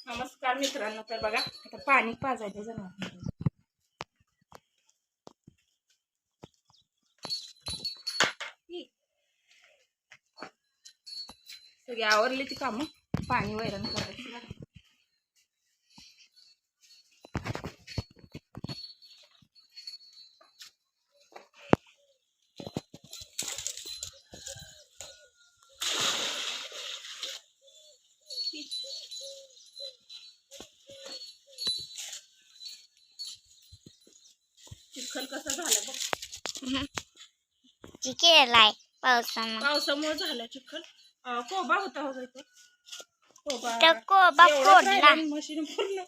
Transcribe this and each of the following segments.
नमस्कार मित्रांनो, तर बघा आता पाणी पाजायचं जनावर सगळी आवरली ती कामं, पाणी वैरण करायचं. चिखल कसा झाला बघ, चिखलाय पावसामुळे झाला चिखल. कोबा होता हो इथे, कोबा फोडला, मशीन पूर्ण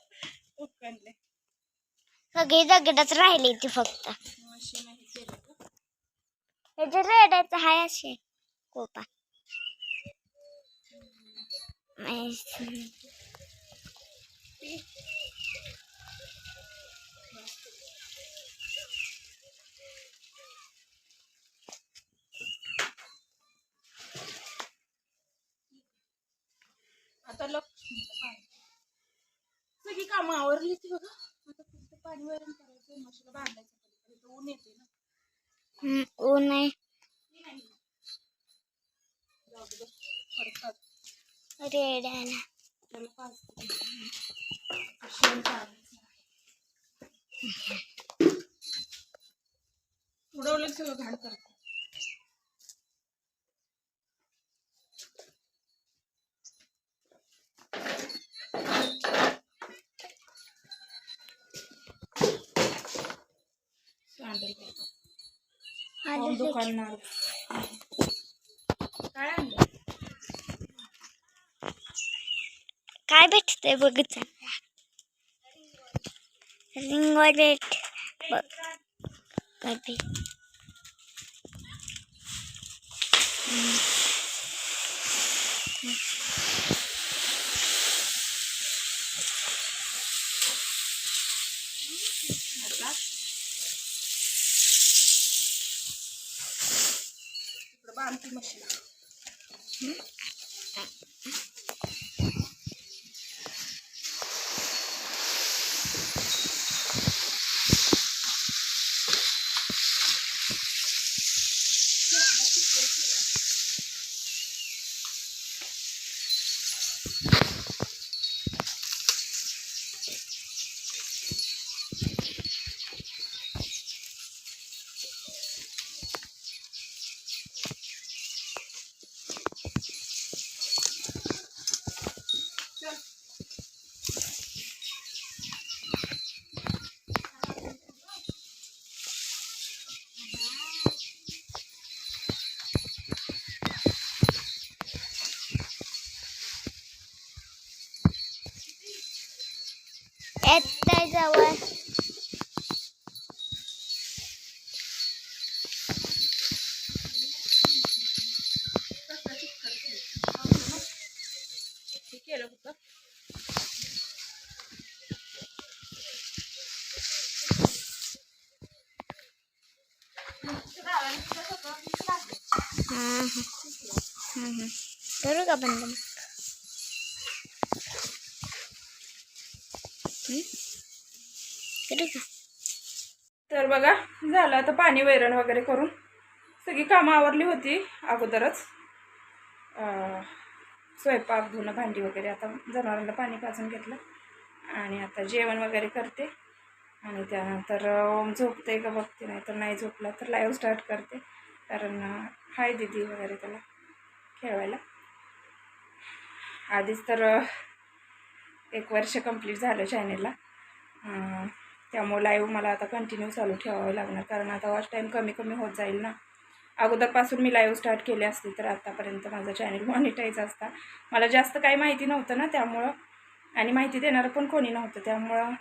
उपकरले, सगळी दगडच राहिली ती फक्त. मशीन हे रेड्याचं हाय असे कोबा. आता सगळी कामं आवरली ती बघा. आता फक्त पाणी वैरण करायचं, मशीला बांधायचं. ऊन येते ना, ऊन आहे रेड्याला. उडवलं सगळं घाण करत. दुकानदार काय आणलं, काय भेटतंय बघ. रिंग भेट काय भेट. बांधती मशीन. येतंय जवळ. केलं होतं करू का बंद. करू का. तर बघा झालं आता पाणी वैरण वगैरे करून सगळी कामं आवरली होती अगोदरच. स्वयंपाक धुणं भांडी वगैरे आता जनावरांना पाणी पाजून घेतलं आणि आता जेवण वगैरे करते आणि त्यानंतर झोपते का बघते, नाही तर नाही झोपला तर लाईव्ह स्टार्ट करते. कारण हाय दीदी वगैरे त्याला खेळवायला. आधीच तर 1 वर्ष कंप्लीट झालं चॅनेलला, त्यामुळे लाईव्ह मला आता कंटिन्यू चालू ठेवावं लागणार. कारण आता वॉच टाईम कमी कमी होत जाईल ना. अगोदरपासून मी लाईव्ह स्टार्ट केले असते तर आतापर्यंत माझं चॅनल मॉनिटाईज असता. मला जास्त काही माहिती नव्हतं ना, त्यामुळं आणि माहिती देणारं पण कोणी नव्हतं, त्यामुळं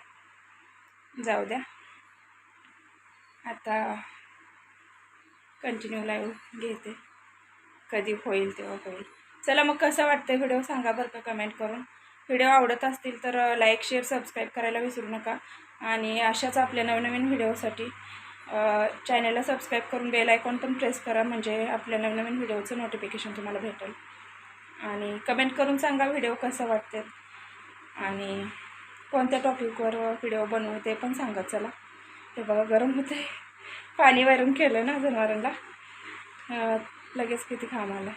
जाऊ द्या. आता कंटिन्यू लाईव्ह घेते, कधी होईल तेव्हा होईल. चला मग कसं वाटतं व्हिडिओ सांगा बरं का कमेंट करून. व्हिडिओ आवडत असतील तर लाईक शेअर सबस्क्राईब करायला विसरू नका. आणि अशाच आपल्या नवनवीन व्हिडिओसाठी चॅनलला सबस्क्राईब करून बेल आयकॉन पण प्रेस करा, म्हणजे आपल्या नवनवीन व्हिडिओचं नोटिफिकेशन तुम्हाला भेटेल. आणि कमेंट करून सांगा व्हिडिओ कसं वाटते आणि कोणत्या टॉपिकवर व्हिडिओ बनवू ते पण सांगा. चला हे बघा गरम होतं आहे, पाणी वरून केलं ना जनावरांना, लगेच किती घाम आला.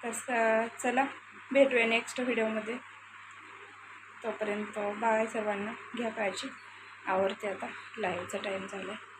तसं चला भेटूया नेक्स्ट व्हिडिओमध्ये. तोपर्यंत बाय सर्वांना, घ्या काळजी. आवडते आता, लाईव्हचा टाईम झाला आहे.